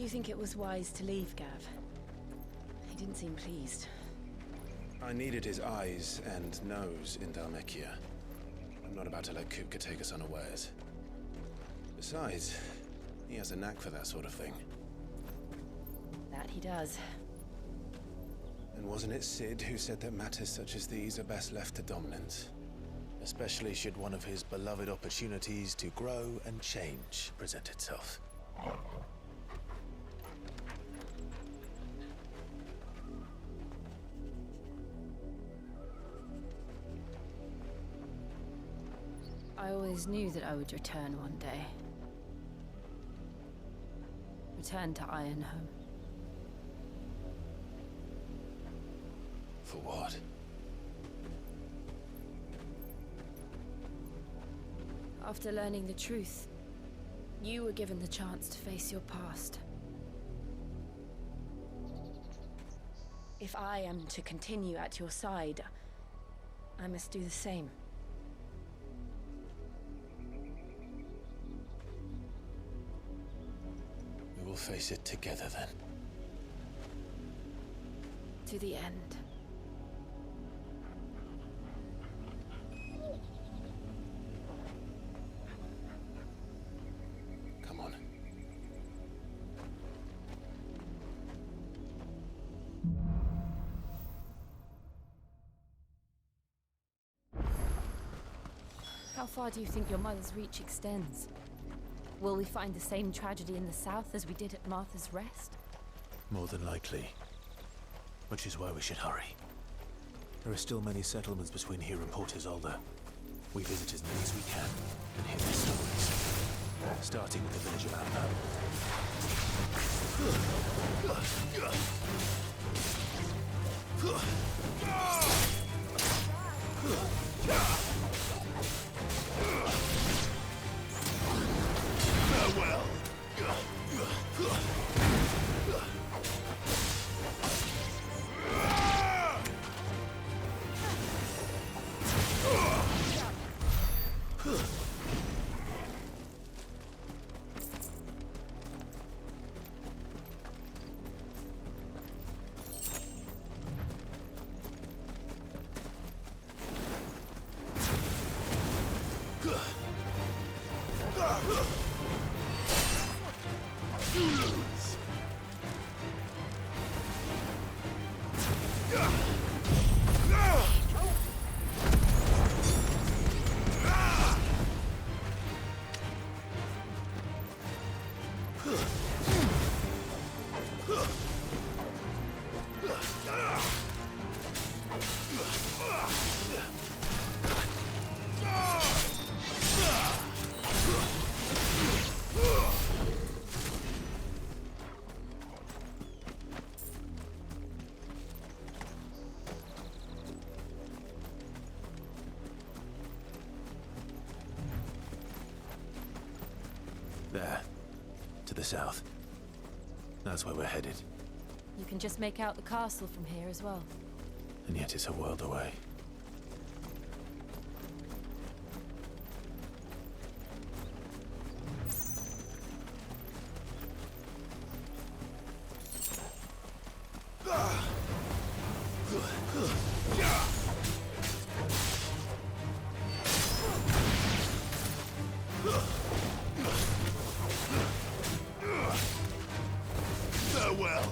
you think it was wise to leave Gav? He didn't seem pleased. I needed his eyes and nose in Dhalmekia. I'm not about to let Kupka take us unawares. Besides, he has a knack for that sort of thing. That he does. And wasn't it Sid who said that matters such as these are best left to dominance? Especially should one of his beloved opportunities to grow and change present itself. I always knew that I would return one day. Return to Ironhome. For what? After learning the truth, you were given the chance to face your past. If I am to continue at your side, I must do the same. We will face it together then. To the end. Come on. How far do you think your mother's reach extends? Will we find the same tragedy in the south as we did at Martha's Rest? More than likely. Which is why we should hurry. There are still many settlements between here and Port Isolde. We visit as many as we can and hear their stories. Starting with the village of Farewell. There. To the south. That's where we're headed. You can just make out the castle from here as well. And yet it's a world away. Farewell.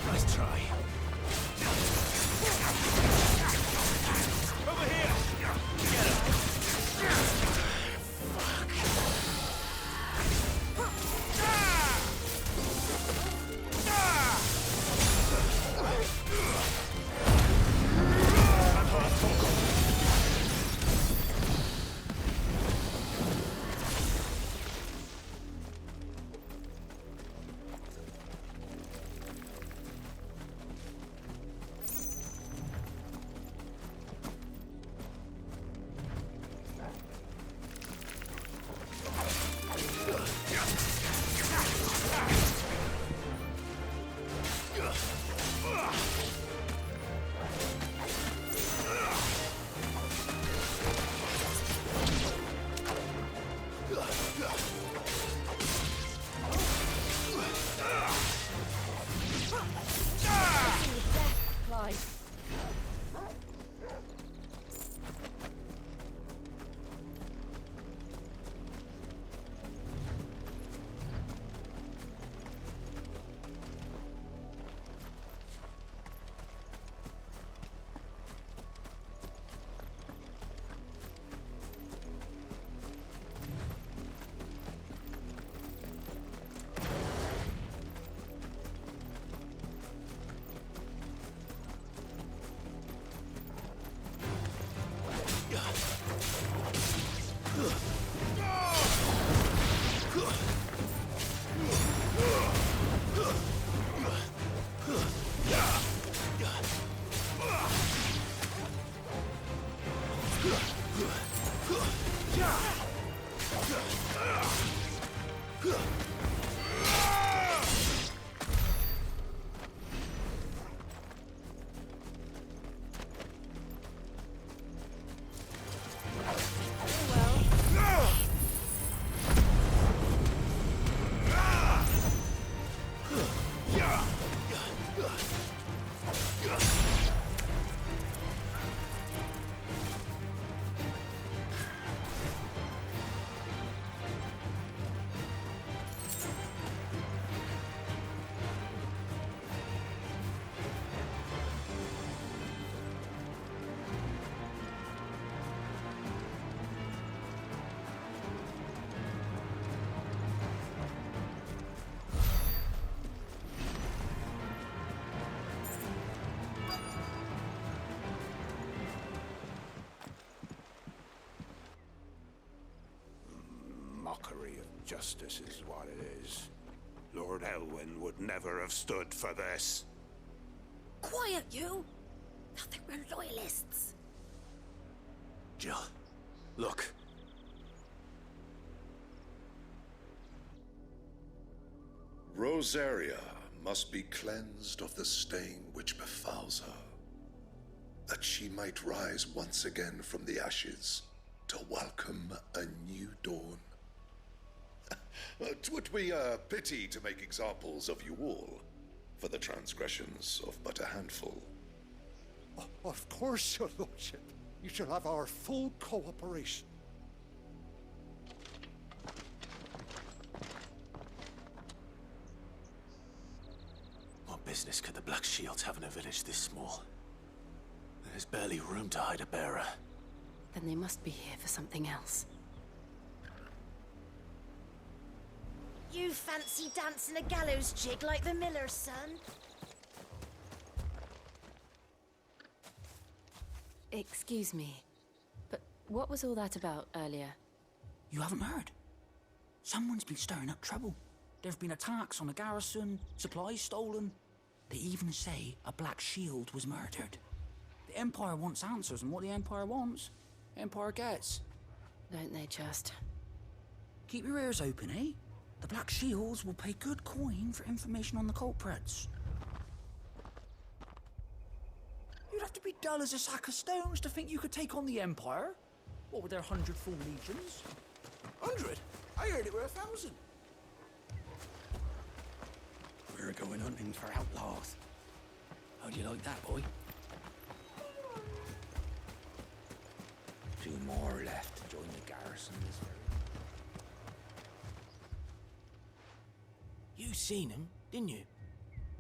Nice try. Over here! Get him! Mockery of justice is what it is. Lord Elwyn would never have stood for this. Quiet, you! Thought they were loyalists. Jill, look. Rosaria must be cleansed of the stain which befouls her, that she might rise once again from the ashes to welcome a new dawn. 'Twould be a pity to make examples of you all, for the transgressions of but a handful. Of course, your lordship. You shall have our full cooperation. What business could the Black Shields have in a village this small? There's barely room to hide a bearer. Then they must be here for something else. You fancy dancing a gallows jig like the miller's son? Excuse me, but what was all that about earlier? You haven't heard? Someone's been stirring up trouble. There've been attacks on the garrison, supplies stolen. They even say a Black Shield was murdered. The Empire wants answers, and what the Empire wants, Empire gets. Don't they just? Keep your ears open, eh? The Black Shields will pay good coin for information on the culprits. have to be dull as a sack of stones to think you could take on the Empire? What with their 100 full legions? 100? I heard it were 1,000. We're going hunting for outlaws. How do you like that, boy? 2 more left to join the garrison this very. You seen them, didn't you?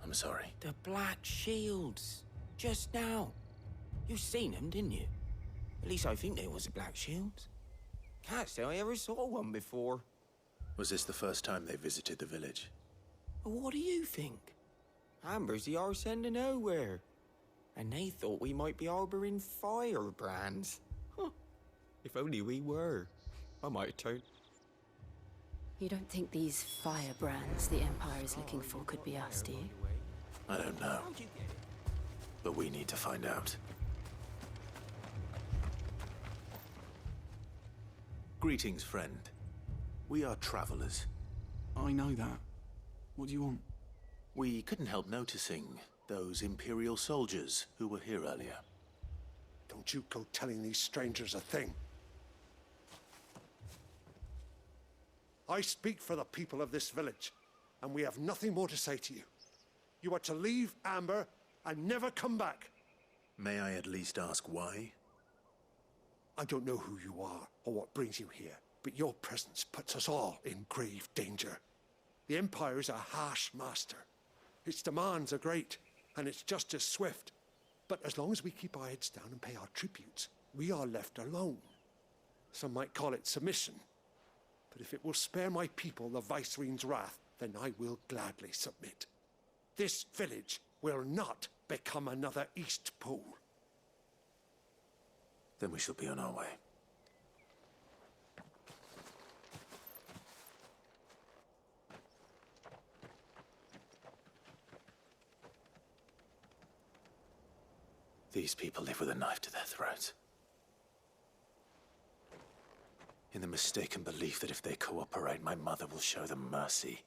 I'm sorry. The Black Shields. Just now. You seen them, didn't you? At least I think they was the Black Shields. Can't say I ever saw one before. Was this the first time they visited the village? But what do you think? Amber's the arse end of nowhere. And they thought we might be harboring firebrands. Huh. If only we were. I might have turned. You don't think these firebrands the Empire is looking for could be us, do you? I don't know. But we need to find out. Greetings, friend. We are travelers. I know that. What do you want? We couldn't help noticing those Imperial soldiers who were here earlier. Don't you go telling these strangers a thing. I speak for the people of this village, and we have nothing more to say to you. You are to leave Amber and never come back. May I at least ask why? I don't know who you are or what brings you here, but your presence puts us all in grave danger. The Empire is a harsh master. Its demands are great, and its justice swift. But as long as we keep our heads down and pay our tributes, we are left alone. Some might call it submission. But if it will spare my people the Viceroy's wrath, then I will gladly submit. This village will not become another East Pool. Then we shall be on our way. These people live with a knife to their throats. In the mistaken belief that if they cooperate, my mother will show them mercy.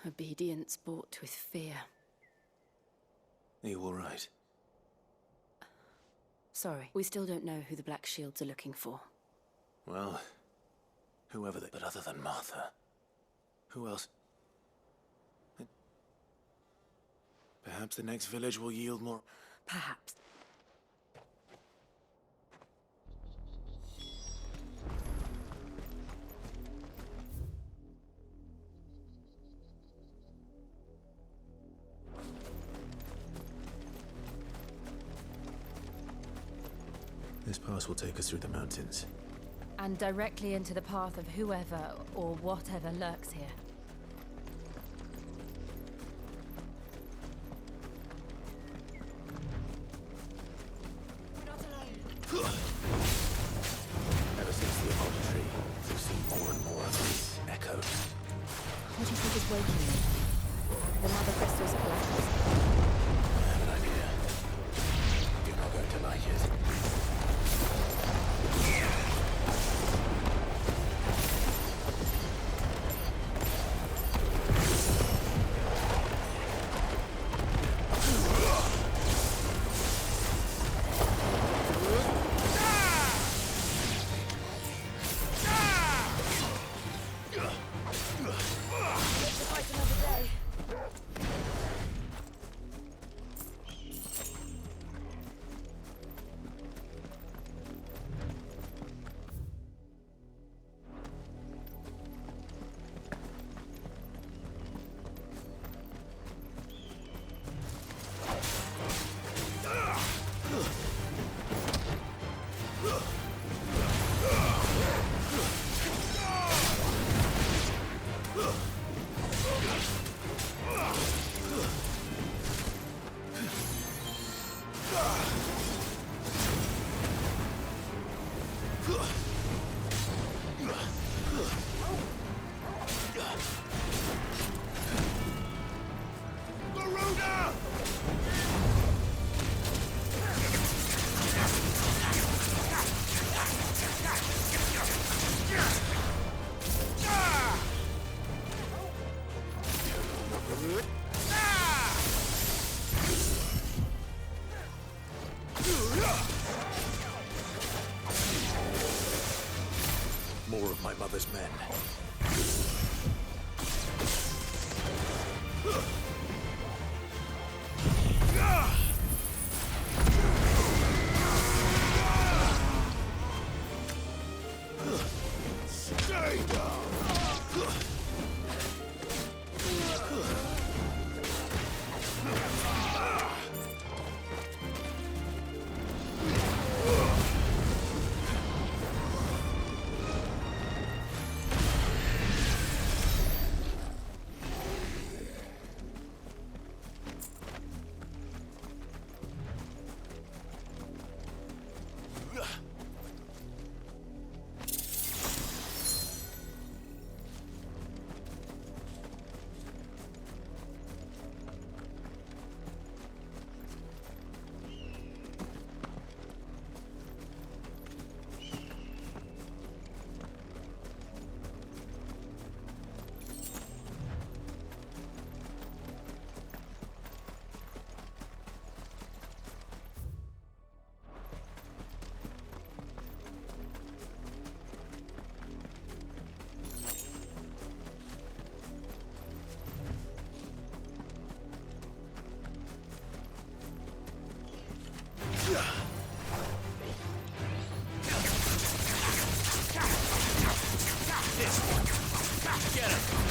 Obedience bought with fear. Are you all right? Sorry, we still don't know who the Black Shields are looking for. Well, whoever they... But other than Martha, who else? Perhaps the next village will yield more... Perhaps. This pass will take us through the mountains. And directly into the path of whoever or whatever lurks here. Ever since the apple tree, we've seen more and more of these echoes. What do you think is waking me? The mother crystals of blackness. I have an idea. You're not going to like it. my mother's men. Stay down! Get him!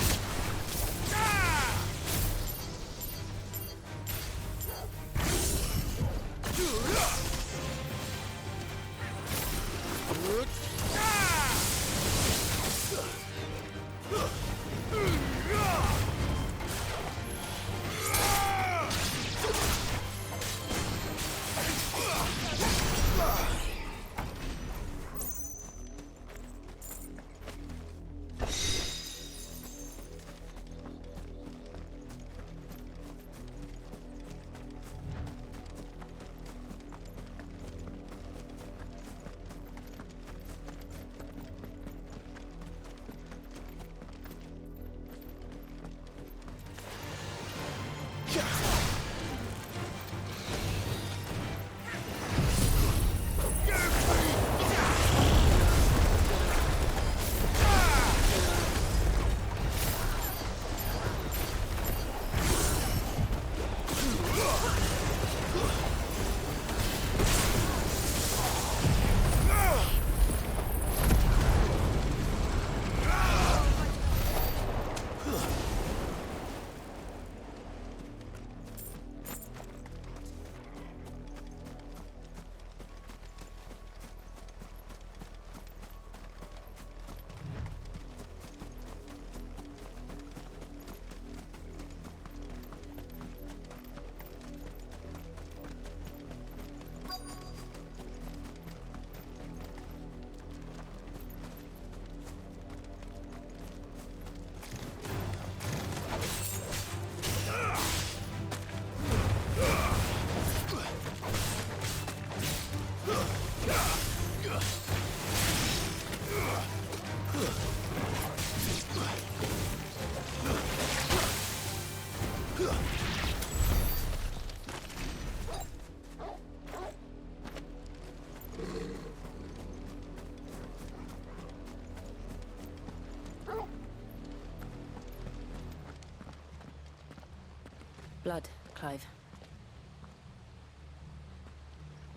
Blood, Clive.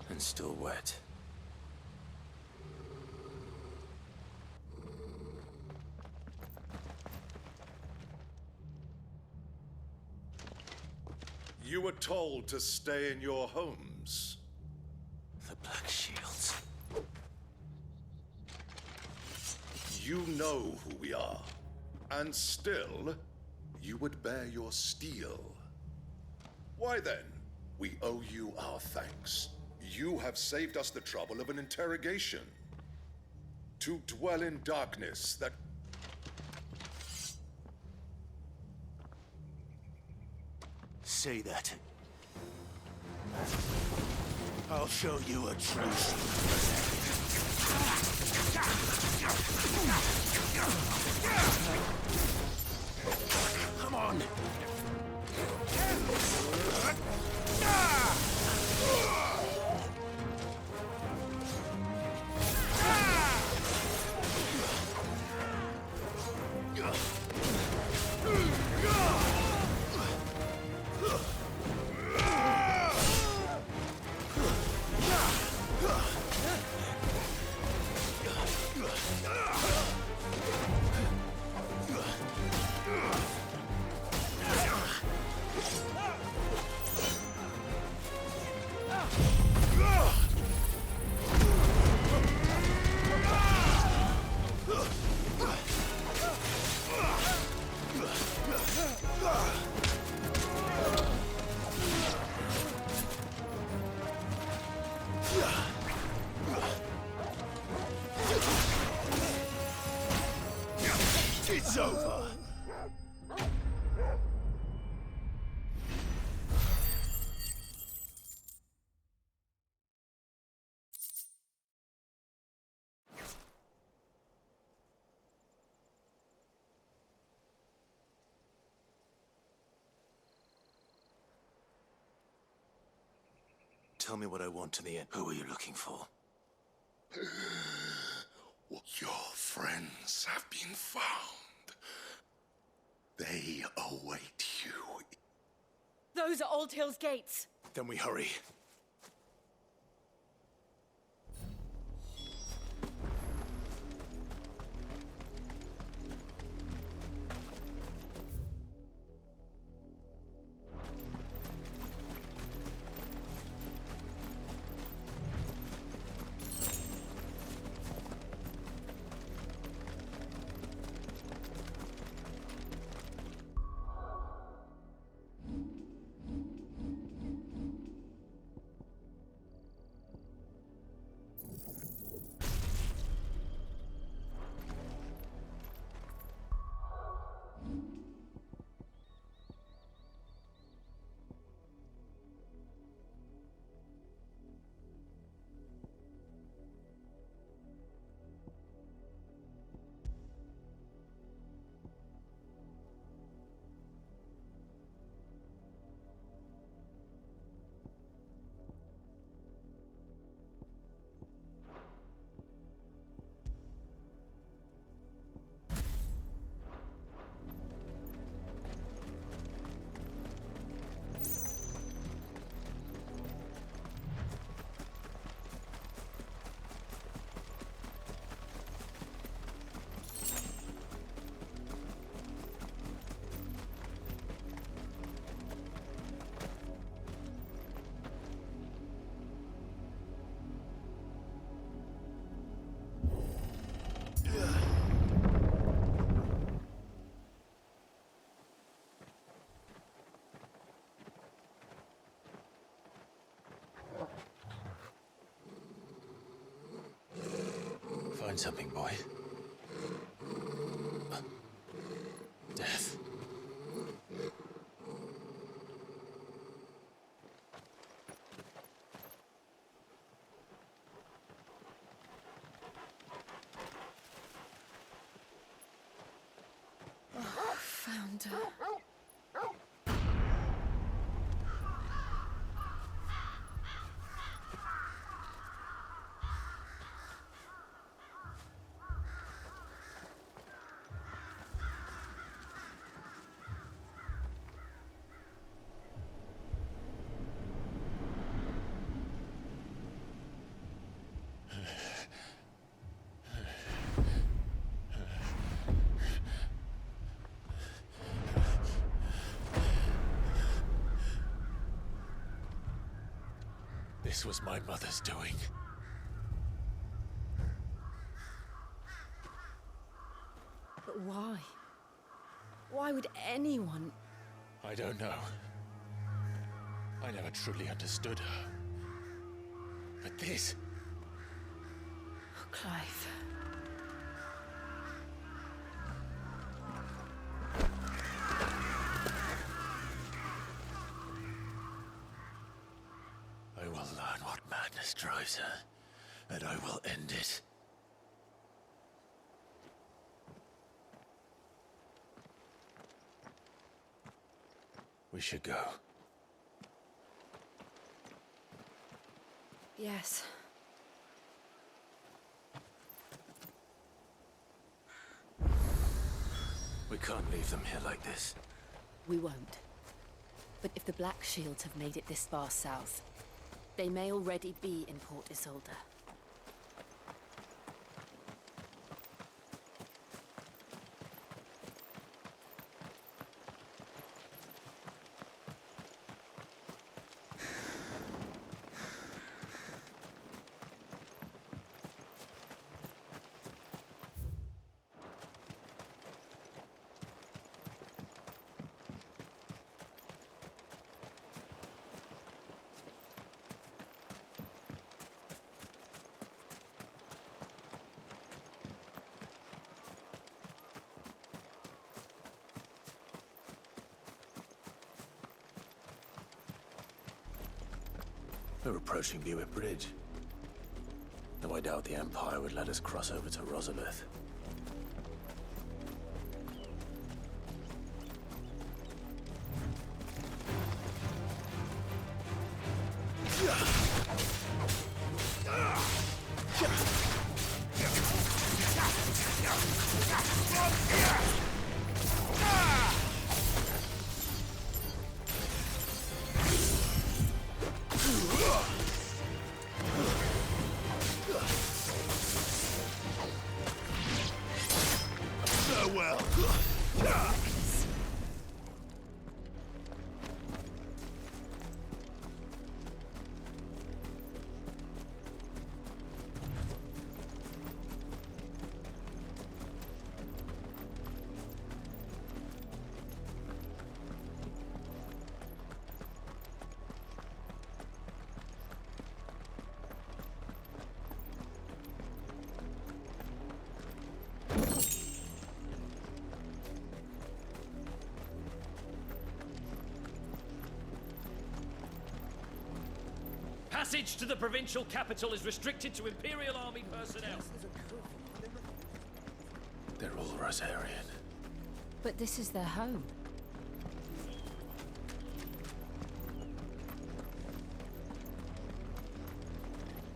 And still wet. You were told to stay in your homes. The Black Shields. You know who we are. And still, you would bear your steel. Why then, we owe you our thanks. You have saved us the trouble of an interrogation. To dwell in darkness that... Say that. I'll show you a true Come on! tell me what I want in the end. Who are you looking for? Your friends have been found. They await you. Those are Old Hill's gates. Then we hurry. Find something, boy. Death. Found her. This was my mother's doing. But why? Why would anyone... I don't know. I never truly understood her. But this... Oh, Clive. I will learn what madness drives her, and I will end it. We should go. Yes. We can't leave them here like this. We won't. But if the Black Shields have made it this far south, they may already be in Port Isolde. We're approaching Buick Bridge. Though I doubt the Empire would let us cross over to Rosalith. Passage to the provincial capital is restricted to Imperial Army personnel. They're all Rosarian. But this is their home.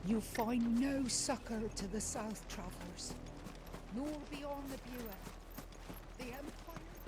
You find no succor to the south travelers, nor beyond the Bua. The Empire is...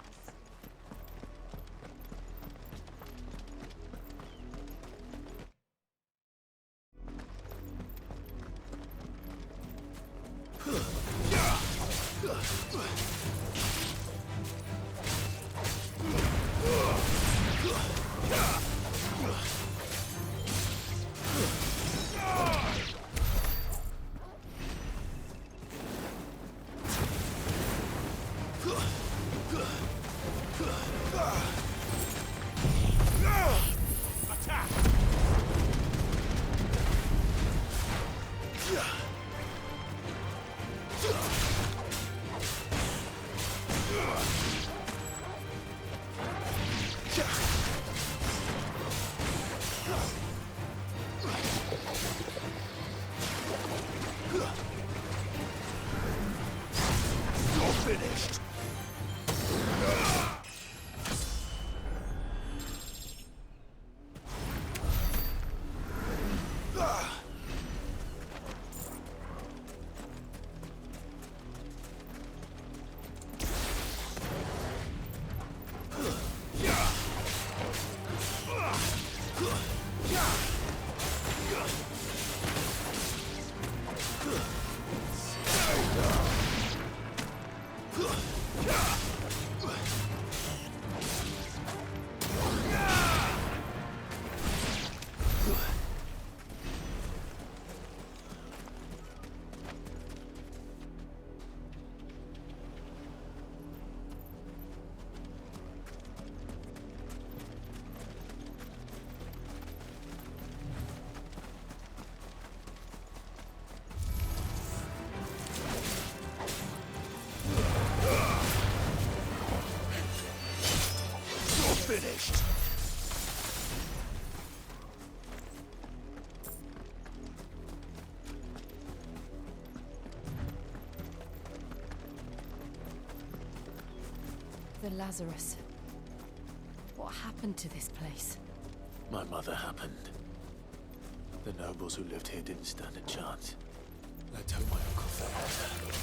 Finished. The Lazarus. What happened to this place? My mother happened. The nobles who lived here didn't stand a chance. Let's hope my uncle failed.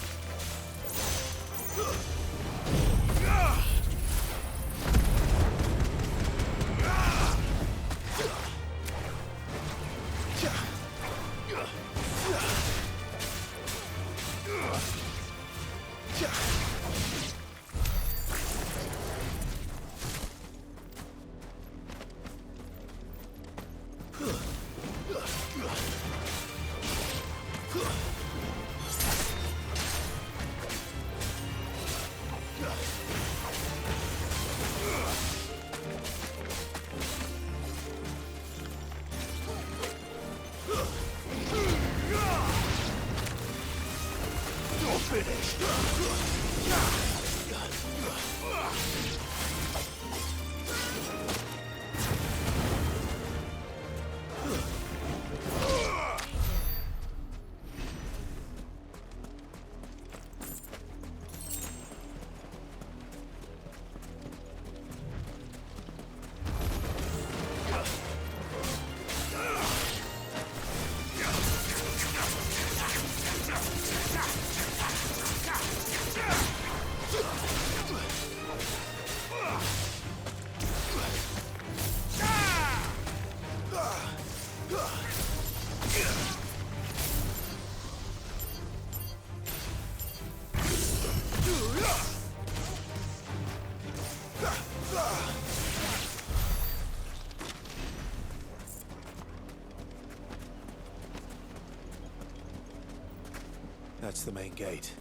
That's the main gate.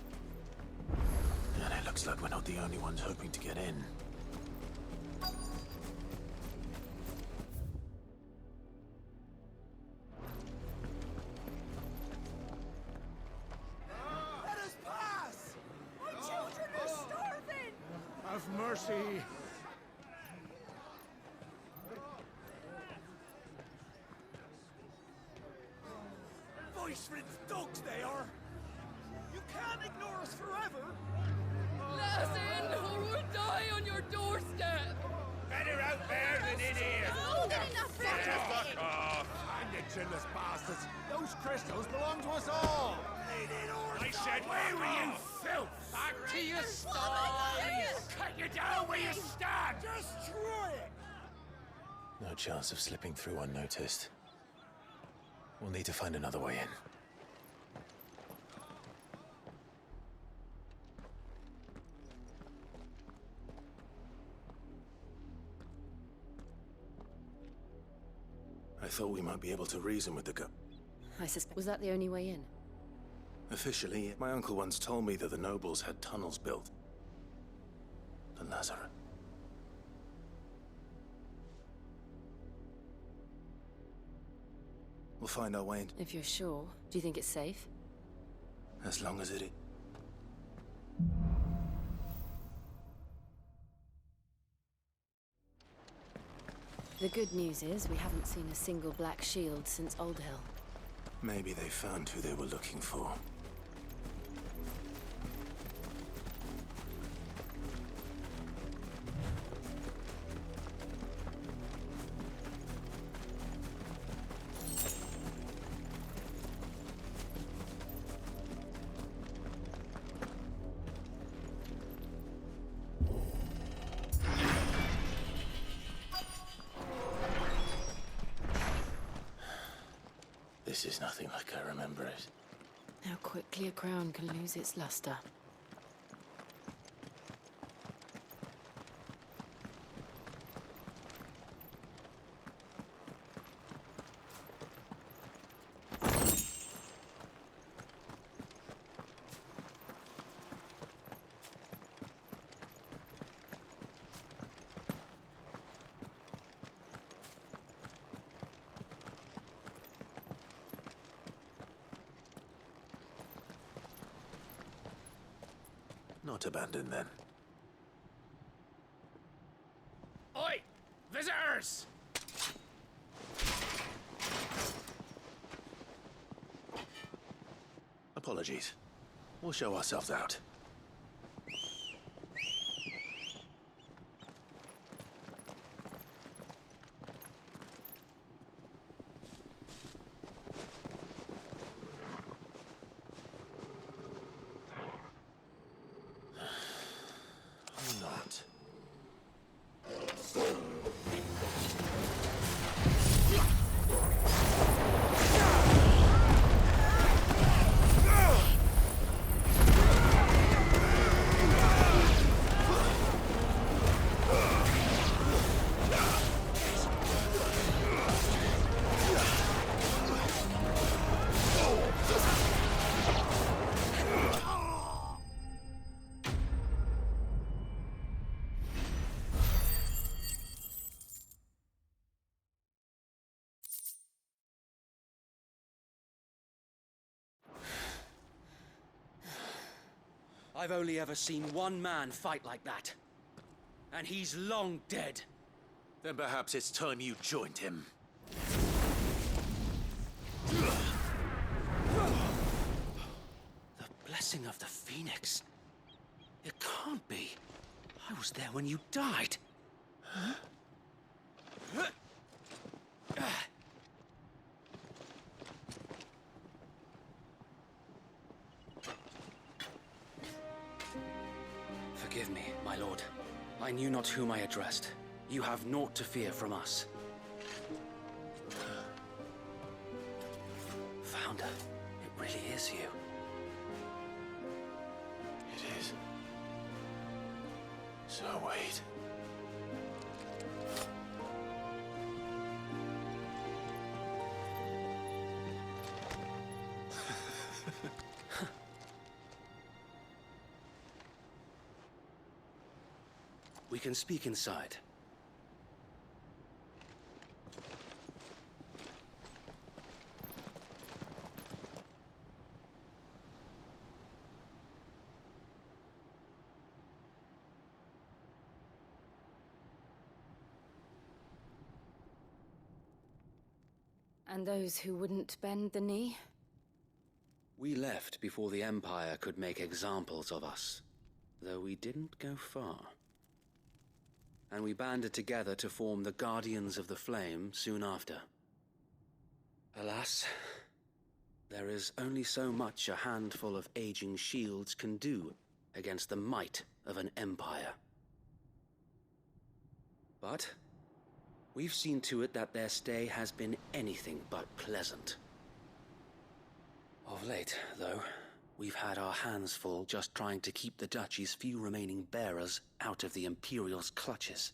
And it looks like we're not the only ones hoping to get in. Let us pass! My children are starving! Have mercy! Iceland's dogs, they are! You can't ignore us forever! Let us in, or we'll die on your doorstep! Better out there than in here! More than enough for Fuck off! And the chinless bastards! Those crystals belong to us all! I said, where were you, filth? Back to your sties! Cut you down where you stand! Just try it! No chance of slipping through unnoticed. We'll need to find another way in. I thought we might be able to reason with the I suspect. Was that the only way in? Officially, my uncle once told me that the nobles had tunnels built. To Lazarus. We'll find our way in. If you're sure, do you think it's safe? As long as it is. The good news is we haven't seen a single black shield since Old Hill. Maybe they found who they were looking for. This is nothing like I remember it. How quickly a crown can lose its luster. Not abandoned, then. Oi! Visitors! Apologies. We'll show ourselves out. Or not. I've only ever seen one man fight like that. And he's long dead. Then perhaps it's time you joined him. The blessing of the Phoenix. It can't be. I was there when you died. Huh? Forgive me, my lord. I knew not whom I addressed. You have naught to fear from us. Founder, it really is you. It is. So wait. We can speak inside. And those who wouldn't bend the knee? We left before the Empire could make examples of us, though we didn't go far. And we banded together to form the Guardians of the Flame soon after. Alas, there is only so much a handful of aging shields can do against the might of an empire. But we've seen to it that their stay has been anything but pleasant. Of late, though, we've had our hands full just trying to keep the Duchy's few remaining bearers out of the Imperial's clutches.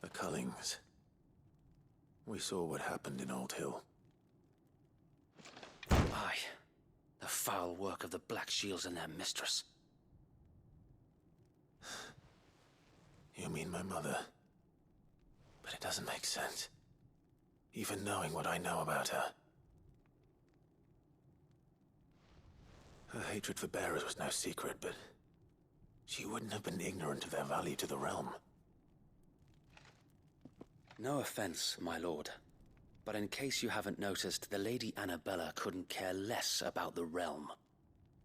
The Cullings. We saw what happened in Old Hill. Aye. The foul work of the Black Shields and their mistress. You mean my mother? But it doesn't make sense. Even knowing what I know about her. Her hatred for bearers was no secret, but she wouldn't have been ignorant of their value to the realm. No offense, my lord. But in case you haven't noticed, the Lady Annabella couldn't care less about the realm.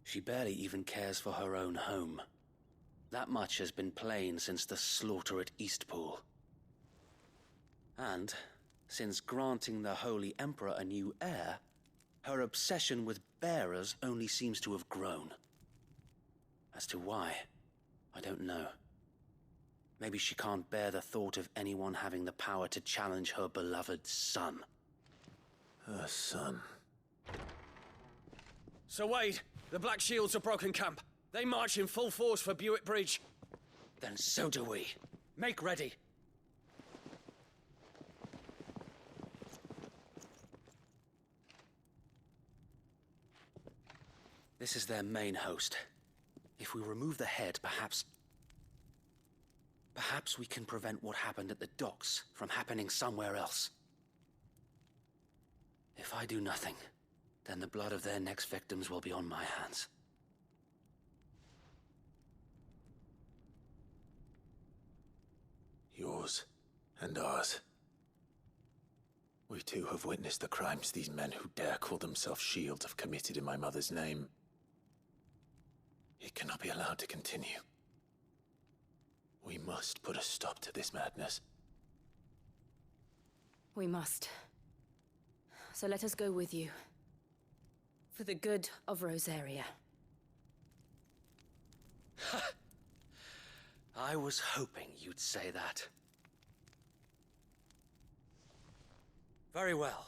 She barely even cares for her own home. That much has been plain since the slaughter at Eastpool. And, since granting the Holy Emperor a new heir, her obsession with bearers only seems to have grown. As to why, I don't know. Maybe she can't bear the thought of anyone having the power to challenge her beloved son. Her son? Sir Wade, the Black Shields have broken camp. They march in full force for Buick Bridge. Then so do we. Make ready. This is their main host. If we remove the head, perhaps we can prevent what happened at the docks from happening somewhere else. If I do nothing, then the blood of their next victims will be on my hands. Yours and ours. We too have witnessed the crimes these men who dare call themselves shields have committed in my mother's name. It cannot be allowed to continue. We must put a stop to this madness. We must. So let us go with you. For the good of Rosaria. I was hoping you'd say that. Very well.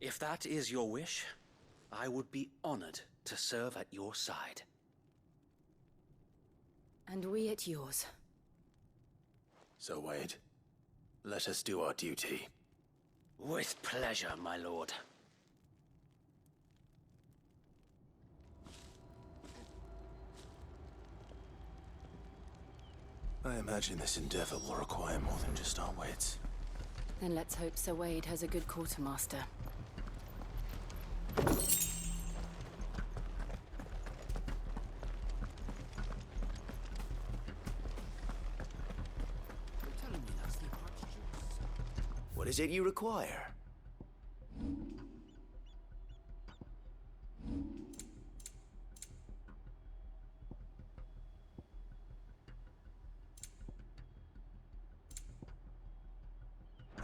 If that is your wish, I would be honored to serve at your side. And we at yours. So, Wade, let us do our duty. With pleasure, my lord. I imagine this endeavor will require more than just our wits. Then let's hope Sir Wade has a good quartermaster. What is it you require?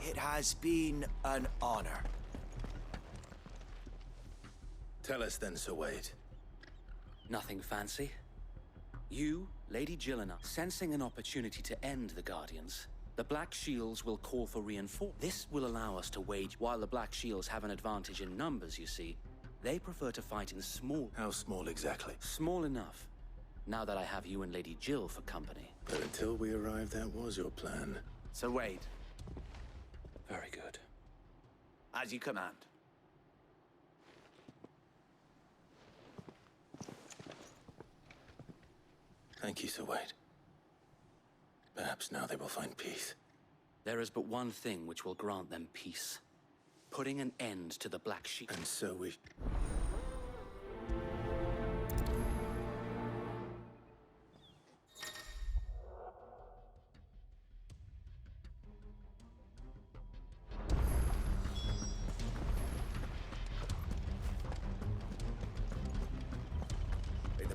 It has been an honor. Tell us then, Sir Wade. Nothing fancy. You, Lady Jill and I, sensing an opportunity to end the Guardians, the Black Shields will call for reinforcements. This will allow us to wage. While the Black Shields have an advantage in numbers, you see, they prefer to fight in small... How small exactly? Small enough. Now that I have you and Lady Jill for company. But until we arrived, that was your plan. Sir Wade. Very good. As you command. Thank you, Sir Wade. Perhaps now they will find peace. There is but one thing which will grant them peace. Putting an end to the Black Sheep. And so we...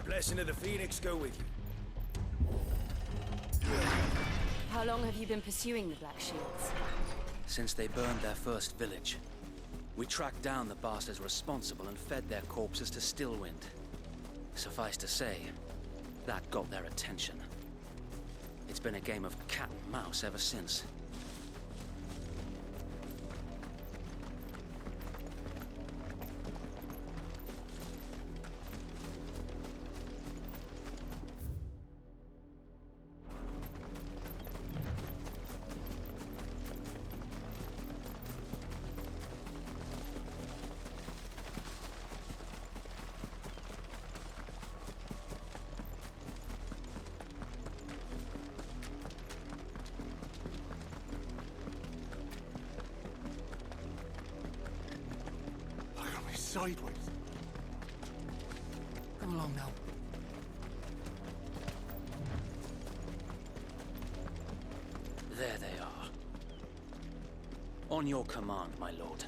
Blessing of the Phoenix go with you. How long have you been pursuing the Black Shields? Since they burned their first village. We tracked down the bastards responsible and fed their corpses to Stillwind. Suffice to say, that got their attention. It's been a game of cat and mouse ever since. Sideways. Come along now. There they are. On your command, my lord.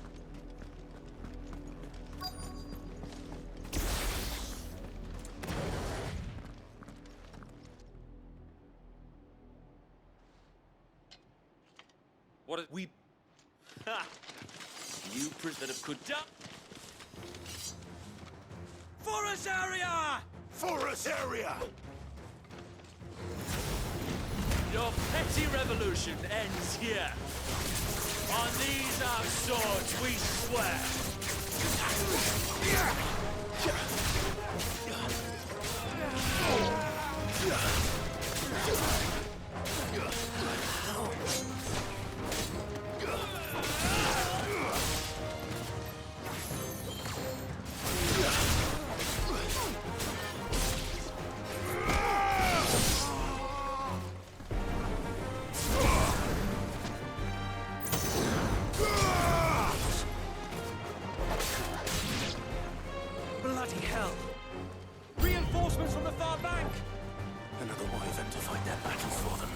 What are we... Ha! You prisoner of Kuda... Forest area! Forest area! Your petty revolution ends here. On these our swords we swear. Bloody hell! Reinforcements from the far bank! Another wyvern to fight their battle for them.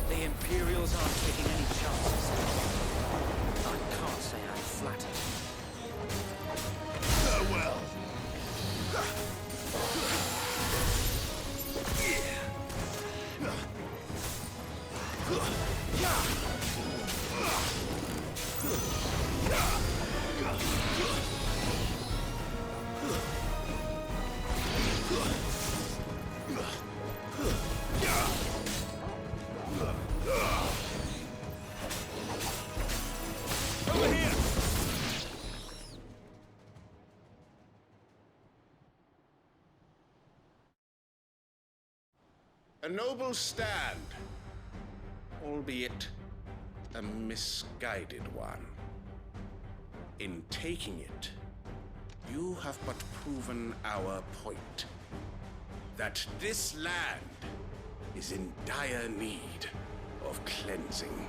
The Imperials aren't taking any chances. I can't say I'm flattered. Farewell! Over here! A noble stand, albeit a misguided one. In taking it, you have but proven our point. That this land is in dire need of cleansing.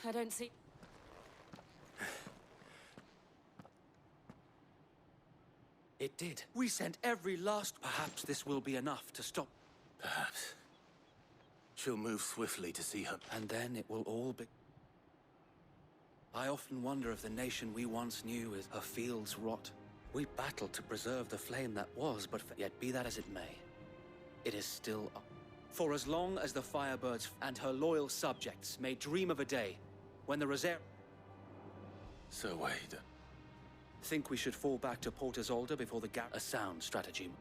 I don't see... It did. We sent every last... Perhaps this will be enough to stop... Perhaps. She'll move swiftly to see her... And then it will all be... I often wonder if the nation we once knew is her fields rot. We battled to preserve the flame that was, but yet be that as it may, it is still up. For as long as the Firebirds and her loyal subjects may dream of a day when the Rosaire... So Wade... Think we should fall back to Port Isolde before the gap... A sound strategy.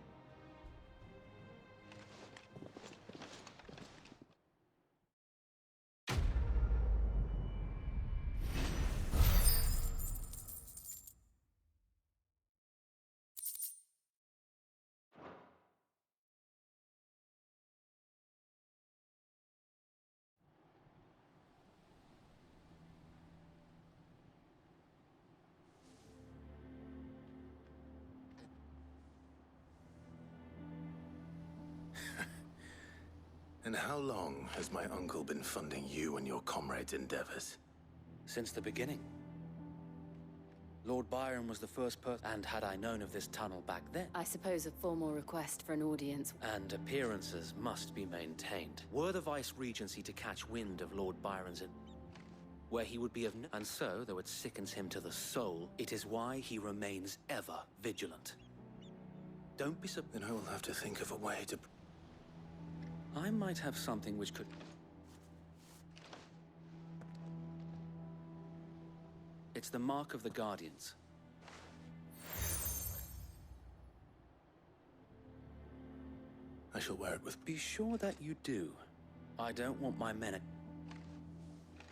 And how long has my uncle been funding you and your comrades' endeavors? Since the beginning. Lord Byron was the first person, and had I known of this tunnel back then... I suppose a formal request for an audience... And appearances must be maintained. Were the Vice-Regency to catch wind of Lord Byron's... where he would be of... And so, though it sickens him to the soul, it is why he remains ever vigilant. Don't be Then I will have to think of a way to... I might have something which could... It's the mark of the Guardians. I shall wear it with... Be sure that you do. I don't want my men...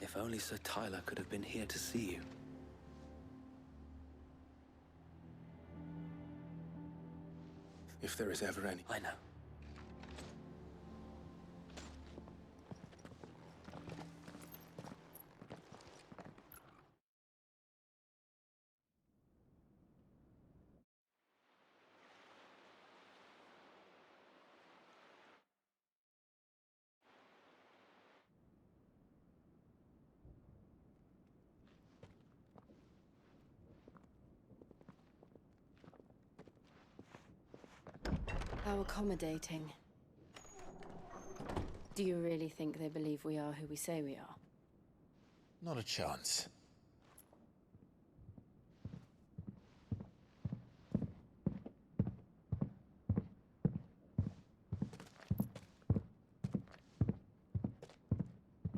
If only Sir Tyler could have been here to see you. If there is ever any... I know. How accommodating. Do you really think they believe we are who we say we are? Not a chance.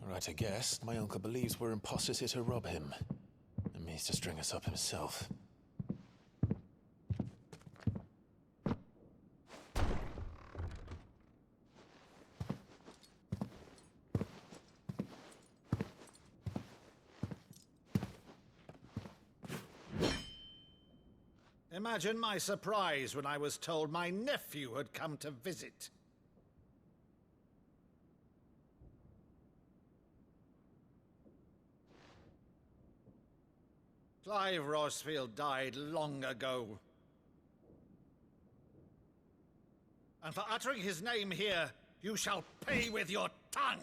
All right, I guess. My uncle believes we're imposters here to rob him. And means to string us up himself. Imagine my surprise when I was told my nephew had come to visit. Clive Rosfield died long ago. And for uttering his name here, you shall pay with your tongue!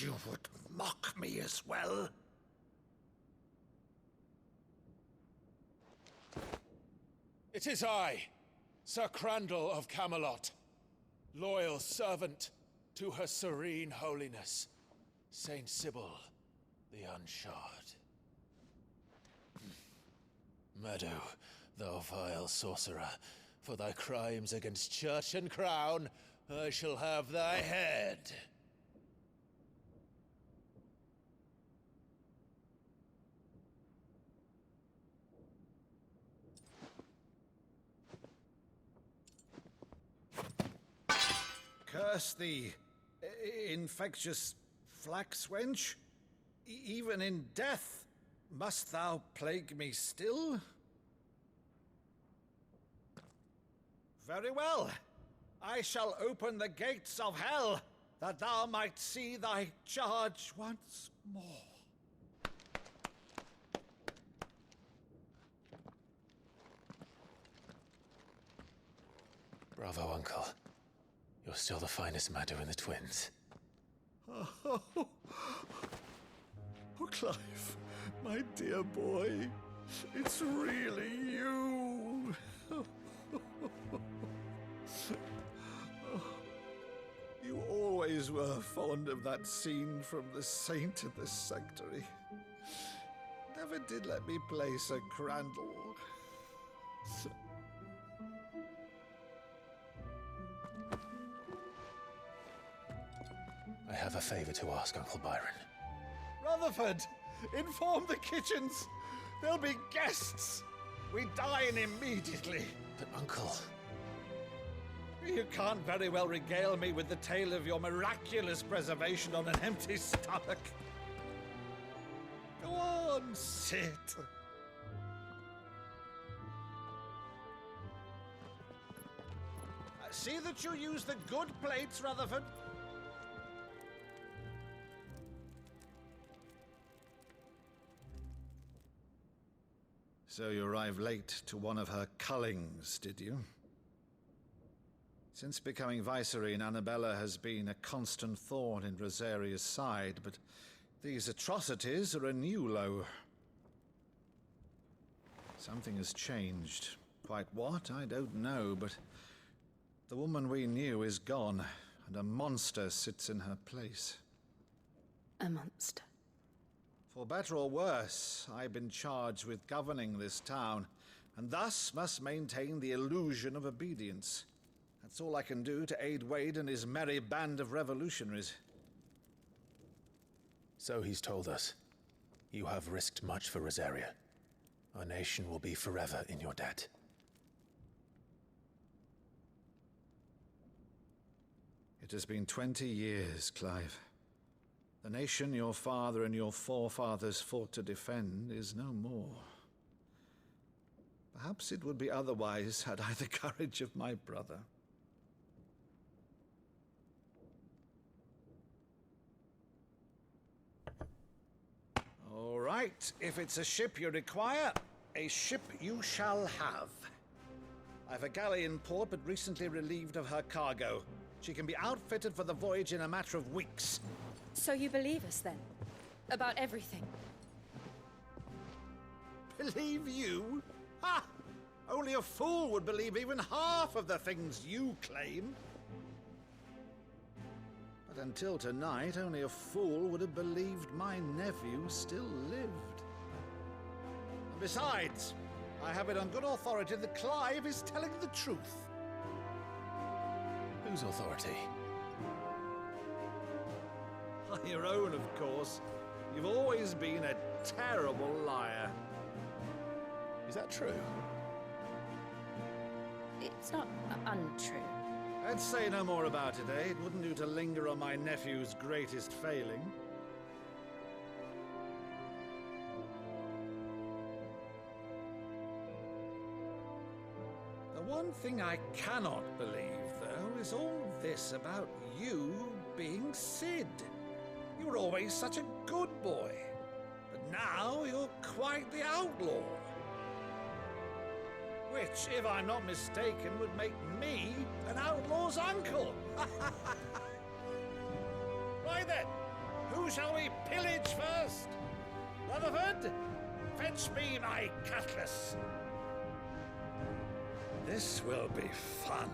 You would mock me as well? It is I, Sir Crandall of Camelot, loyal servant to Her Serene Holiness, Saint Sybil the Unshod. Meadow, thou vile sorcerer, for thy crimes against church and crown, I shall have thy head. Curse thee, infectious flax wench. Even in death, must thou plague me still? Very well. I shall open the gates of hell, that thou might see thy charge once more. Bravo, Uncle. You're still the finest Maddo in the twins. Oh, Clive, my dear boy, it's really you. You always were fond of that scene from The Saint in the Sanctuary. Never did let me place a crandall. I have a favor to ask, Uncle Byron. Rutherford, inform the kitchens. There'll be guests. We dine immediately. But, Uncle... You can't very well regale me with the tale of your miraculous preservation on an empty stomach. Go on, sit. See that you use the good plates, Rutherford. So you arrived late to one of her cullings, did you? Since becoming Vicereine, Annabella has been a constant thorn in Rosaria's side, but these atrocities are a new low. Something has changed. Quite what, I don't know, but the woman we knew is gone, and a monster sits in her place. A monster? For better or worse, I've been charged with governing this town, and thus must maintain the illusion of obedience. That's all I can do to aid Wade and his merry band of revolutionaries. So he's told us. You have risked much for Rosaria. Our nation will be forever in your debt. It has been 20 years, Clive. The nation your father and your forefathers fought to defend is no more. Perhaps it would be otherwise had I the courage of my brother. All right, if it's a ship you require, a ship you shall have. I've a galley in port, but recently relieved of her cargo. She can be outfitted for the voyage in a matter of weeks. So you believe us, then? About everything? Believe you? Ha! Only a fool would believe even half of the things you claim. But until tonight, only a fool would have believed my nephew still lived. And besides, I have it on good authority that Clive is telling the truth. Whose authority? Your own, of course. You've always been a terrible liar. Is that true? It's not untrue. I'd say no more about it, eh? It wouldn't do to linger on my nephew's greatest failing. The one thing I cannot believe, though, is all this about you being Sid. You were always such a good boy, but now you're quite the outlaw. Which, if I'm not mistaken, would make me an outlaw's uncle. Right then, who shall we pillage first? Rutherford, fetch me my cutlass. This will be fun.